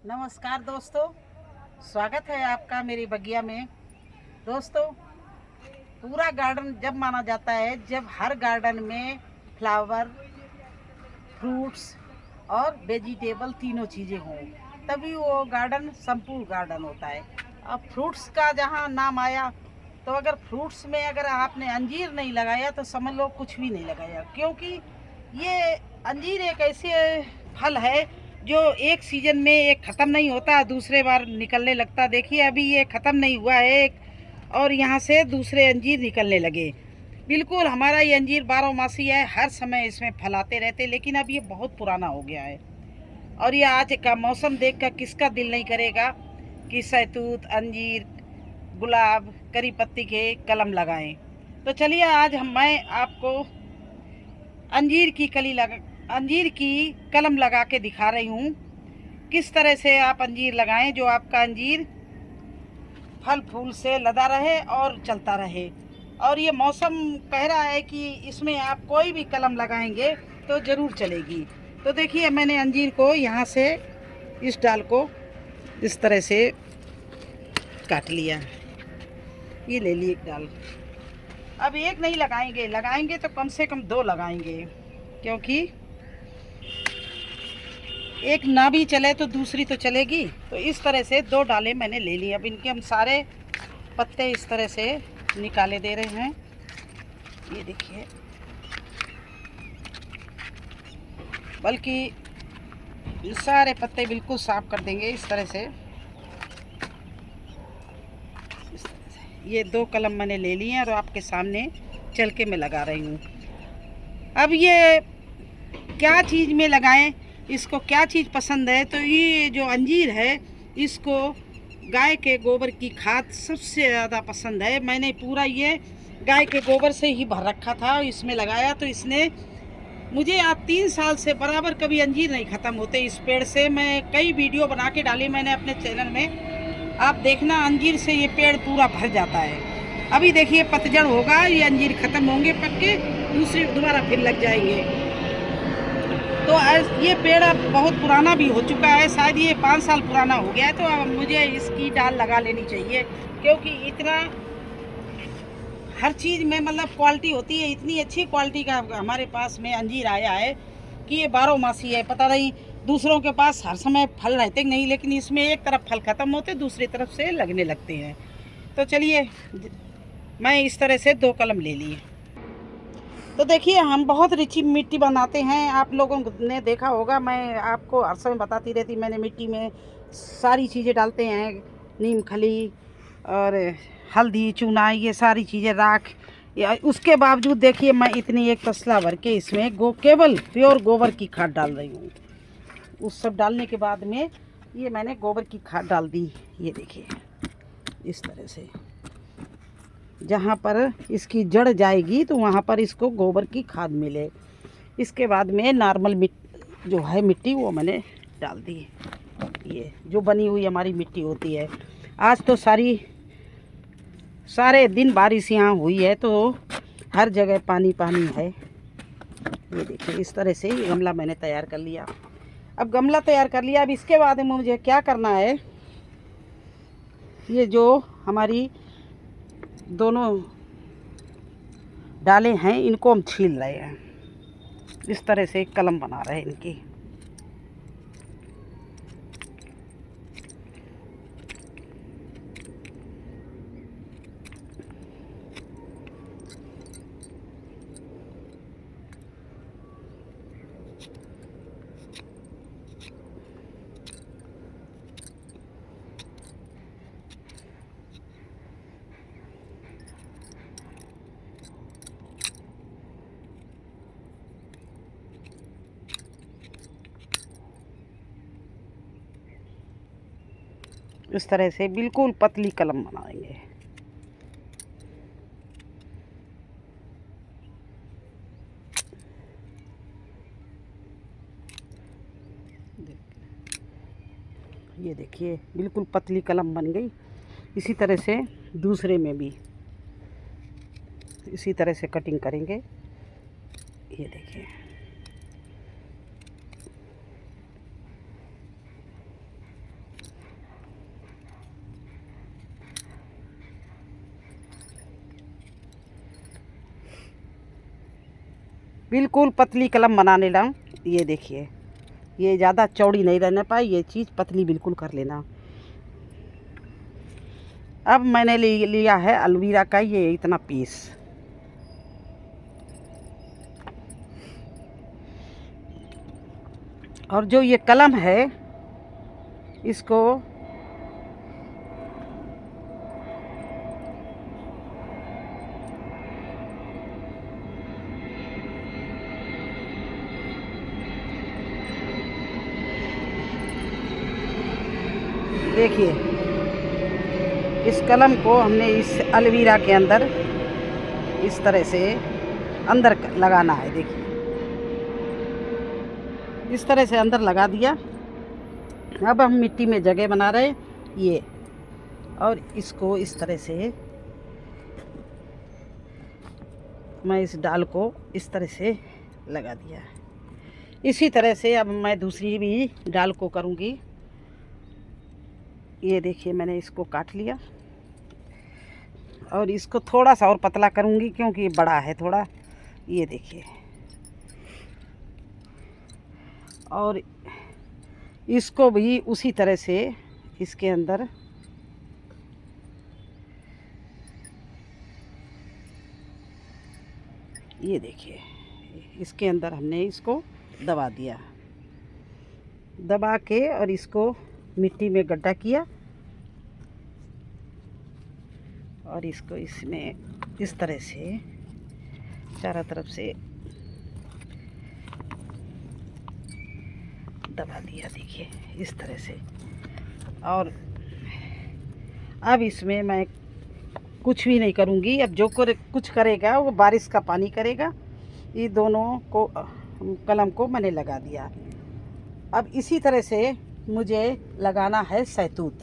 नमस्कार दोस्तों, स्वागत है आपका मेरी बगिया में। दोस्तों, पूरा गार्डन जब माना जाता है जब हर गार्डन में फ्लावर, फ्रूट्स और वेजिटेबल तीनों चीज़ें हों, तभी वो गार्डन संपूर्ण गार्डन होता है। अब फ्रूट्स का जहाँ नाम आया, तो अगर फ्रूट्स में अगर आपने अंजीर नहीं लगाया तो समझ लो कुछ भी नहीं लगाया, क्योंकि ये अंजीर एक ऐसे फल है जो एक सीजन में एक ख़त्म नहीं होता, दूसरे बार निकलने लगता। देखिए अभी ये ख़त्म नहीं हुआ है एक, और यहाँ से दूसरे अंजीर निकलने लगे। बिल्कुल हमारा ये अंजीर 12 मासी है, हर समय इसमें फल आते रहते, लेकिन अब ये बहुत पुराना हो गया है। और ये आज का मौसम देखकर किसका दिल नहीं करेगा कि सहतूत, अंजीर, गुलाब, करी पत्ती के कलम लगाएं। तो चलिए आज मैं आपको अंजीर की कलम लगा के दिखा रही हूँ किस तरह से आप अंजीर लगाएं जो आपका अंजीर फल फूल से लदा रहे और चलता रहे। और ये मौसम कह रहा है कि इसमें आप कोई भी कलम लगाएंगे तो ज़रूर चलेगी। तो देखिए मैंने अंजीर को यहाँ से इस डाल को इस तरह से काट लिया, ये ले ली एक डाल। अब एक नहीं लगाएंगे तो कम से कम 2 लगाएंगे, क्योंकि एक ना भी चले तो दूसरी तो चलेगी। तो इस तरह से 2 डालें मैंने ले ली। अब इनके हम सारे पत्ते इस तरह से निकाले दे रहे हैं, ये देखिए। बल्कि सारे पत्ते बिल्कुल साफ कर देंगे इस तरह से। ये 2 कलम मैंने ले लिए हैं और आपके सामने चल के मैं लगा रही हूँ। अब ये क्या चीज़ में लगाएं, इसको क्या चीज़ पसंद है, तो ये जो अंजीर है इसको गाय के गोबर की खाद सबसे ज़्यादा पसंद है। मैंने पूरा ये गाय के गोबर से ही भर रखा था, इसमें लगाया, तो इसने मुझे आज 3 साल से बराबर कभी अंजीर नहीं ख़त्म होते इस पेड़ से। मैं कई वीडियो बना के डाली मैंने अपने चैनल में, आप देखना अंजीर से ये पेड़ पूरा भर जाता है। अभी देखिए पतझड़ होगा, ये अंजीर ख़त्म होंगे पक के, दूसरी दोबारा फिर लग जाएंगे। तो ये पेड़ अब बहुत पुराना भी हो चुका है, शायद ये 5 साल पुराना हो गया है। तो अब मुझे इसकी डाल लगा लेनी चाहिए, क्योंकि इतना हर चीज़ में मतलब क्वालिटी होती है। इतनी अच्छी क्वालिटी का हमारे पास में अंजीर आया है कि ये 12 मासी है। पता नहीं दूसरों के पास हर समय फल रहते नहीं, लेकिन इसमें एक तरफ फल ख़त्म होते दूसरी तरफ से लगने लगते हैं। तो चलिए मैं इस तरह से 2 कलम ले लिए। तो देखिए हम बहुत रिची मिट्टी बनाते हैं, आप लोगों ने देखा होगा, मैं आपको हर समय बताती रहती। मैंने मिट्टी में सारी चीज़ें डालते हैं, नीम खली और हल्दी, चूना, ये सारी चीज़ें, राख। या उसके बावजूद देखिए मैं इतनी एक तसला भर के इसमें केवल प्योर गोबर की खाद डाल रही हूँ। उस सब डालने के बाद में ये मैंने गोबर की खाद डाल दी, ये देखिए इस तरह से। जहाँ पर इसकी जड़ जाएगी तो वहाँ पर इसको गोबर की खाद मिले। इसके बाद में नॉर्मल जो है मिट्टी वो मैंने डाल दी, ये जो बनी हुई हमारी मिट्टी होती है। आज तो सारे दिन बारिश यहाँ हुई है, तो हर जगह पानी पानी है। ये देखिए इस तरह से ये गमला मैंने तैयार कर लिया। अब गमला तैयार कर लिया, अब इसके बाद में मुझे क्या करना है, ये जो हमारी दोनों डाले हैं इनको हम छील रहे हैं, इस तरह से कलम बना रहे हैं इनकी। इस तरह से बिल्कुल पतली कलम बनाएंगे। ये देखिए बिल्कुल पतली कलम बन गई। इसी तरह से दूसरे में भी इसी तरह से कटिंग करेंगे, ये देखिए। बिल्कुल पतली कलम बनाने लगा। ये देखिए, ये ज़्यादा चौड़ी नहीं रहना पाई, ये चीज़ पतली बिल्कुल कर लेना। अब मैंने लिया है एलोवेरा का ये इतना पीस। और जो ये कलम है इसको देखिए, इस कलम को हमने इस एलोवेरा के अंदर इस तरह से अंदर लगाना है। देखिए, इस तरह से अंदर लगा दिया। अब हम मिट्टी में जगह बना रहे हैं ये, और इसको इस तरह से मैं इस डाल को इस तरह से लगा दिया। इसी तरह से अब मैं दूसरी भी डाल को करूँगी। ये देखिए, मैंने इसको काट लिया और इसको थोड़ा सा और पतला करूँगी क्योंकि ये बड़ा है थोड़ा। ये देखिए, और इसको भी उसी तरह से इसके अंदर ये देखिए, इसके अंदर हमने इसको दबा दिया, दबा के और इसको मिट्टी में गड्ढा किया और इसको इसमें इस तरह से चारों तरफ से दबा दिया। देखिए, इस तरह से। और अब इसमें मैं कुछ भी नहीं करूँगी। अब जो कुछ करेगा वो बारिश का पानी करेगा। ये दोनों को कलम को मैंने लगा दिया। अब इसी तरह से मुझे लगाना है सहतूत।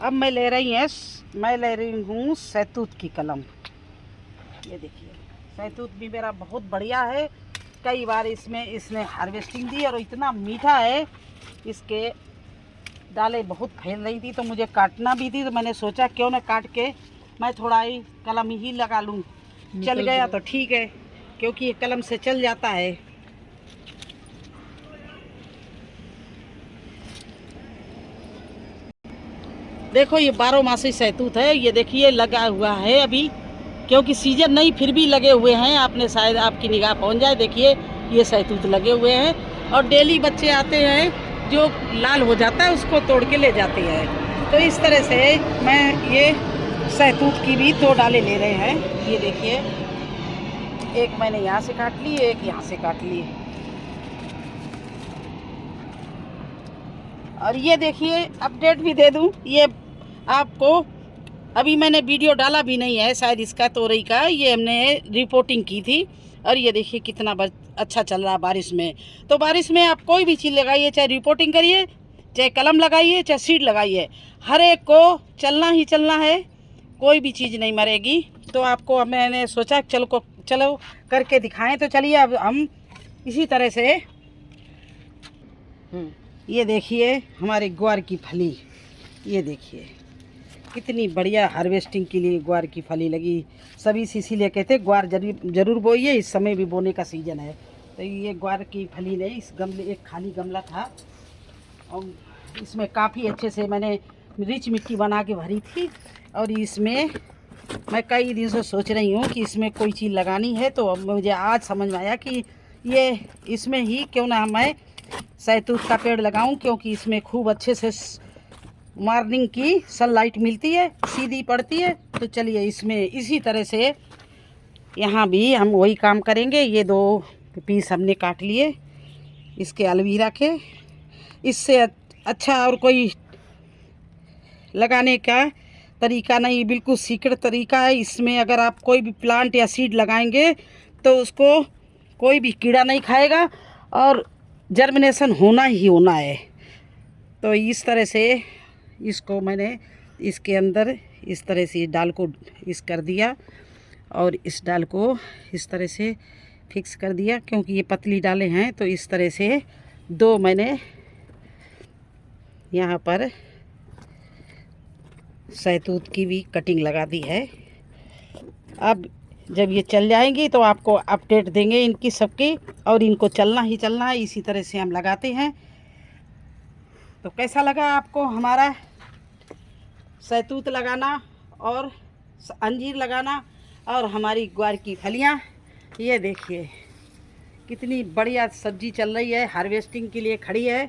अब मैं ले रही हूँ सहतूत की कलम। ये देखिए, सहतूत भी मेरा बहुत बढ़िया है। कई बार इसने हार्वेस्टिंग दी और इतना मीठा है। इसके डालें बहुत फैल रही थी तो मुझे काटना भी थी, तो मैंने सोचा क्यों ना काट के मैं थोड़ा ही कलम ही लगा लूँ। चल गया तो ठीक है, क्योंकि ये कलम से चल जाता है। देखो, ये 12 मासी सहतूत है। ये देखिए लगा हुआ है अभी, क्योंकि सीजन नहीं फिर भी लगे हुए हैं। आपने शायद आपकी निगाह पहुंच जाए। देखिए, ये सहतूत लगे हुए हैं और डेली बच्चे आते हैं, जो लाल हो जाता है उसको तोड़ के ले जाते हैं। तो इस तरह से मैं ये सहतूत की भी 2 डालें ले रहे हैं। ये देखिए, एक मैंने यहाँ से काट ली, एक यहाँ से काट ली। और ये देखिए, अपडेट भी दे दूँ, ये आपको अभी मैंने वीडियो डाला भी नहीं है शायद इसका तोरई का। ये हमने रिपोर्टिंग की थी और ये देखिए कितना अच्छा चल रहा है बारिश में। तो बारिश में आप कोई भी चीज़ लगाइए, चाहे रिपोर्टिंग करिए, चाहे कलम लगाइए, चाहे सीड लगाइए, हर एक को चलना ही चलना है। कोई भी चीज़ नहीं मरेगी। तो आपको मैंने सोचा चलो करके दिखाएं। तो चलिए अब हम इसी तरह से ये देखिए हमारे ग्वार की फली। ये देखिए कितनी बढ़िया हार्वेस्टिंग के लिए ग्वार की फली लगी। सभी इसीलिए कहते हैं ग्वार जरूर बोइए, इस समय भी बोने का सीज़न है। तो ये ग्वार की फली ने इस गमले, एक खाली गमला था और इसमें काफ़ी अच्छे से मैंने रिच मिट्टी बना के भरी थी। और इसमें मैं कई दिन से सोच रही हूँ कि इसमें कोई चीज़ लगानी है। तो अब मुझे आज समझ में आया कि ये इसमें ही क्यों ना मैं सहतूत का पेड़ लगाऊं, क्योंकि इसमें खूब अच्छे से मॉर्निंग की सनलाइट मिलती है, सीधी पड़ती है। तो चलिए इसमें इसी तरह से यहाँ भी हम वही काम करेंगे। ये 2 पीस हमने काट लिए इसके एलोवेरा के। इससे अच्छा और कोई लगाने का तरीका नहीं, बिल्कुल सीक्रेट तरीका है। इसमें अगर आप कोई भी प्लांट या सीड लगाएंगे तो उसको कोई भी कीड़ा नहीं खाएगा और जर्मिनेशन होना ही होना है। तो इस तरह से इसको मैंने इसके अंदर इस तरह से डाल को इस कर दिया और इस डाल को इस तरह से फिक्स कर दिया, क्योंकि ये पतली डालें हैं। तो इस तरह से 2 मैंने यहाँ पर सहतूत की भी कटिंग लगा दी है। अब जब ये चल जाएंगी तो आपको अपडेट देंगे इनकी सबकी, और इनको चलना ही चलना है, इसी तरह से हम लगाते हैं। तो कैसा लगा आपको हमारा सहतूत लगाना और अंजीर लगाना और हमारी ग्वार की फलियाँ? ये देखिए कितनी बढ़िया सब्जी चल रही है, हार्वेस्टिंग के लिए खड़ी है।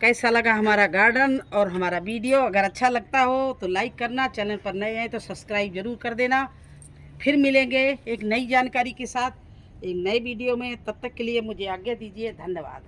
कैसा लगा हमारा गार्डन और हमारा वीडियो? अगर अच्छा लगता हो तो लाइक करना, चैनल पर नए हैं तो सब्सक्राइब ज़रूर कर देना। फिर मिलेंगे एक नई जानकारी के साथ एक नए वीडियो में, तब तक के लिए मुझे आज्ञा दीजिए। धन्यवाद।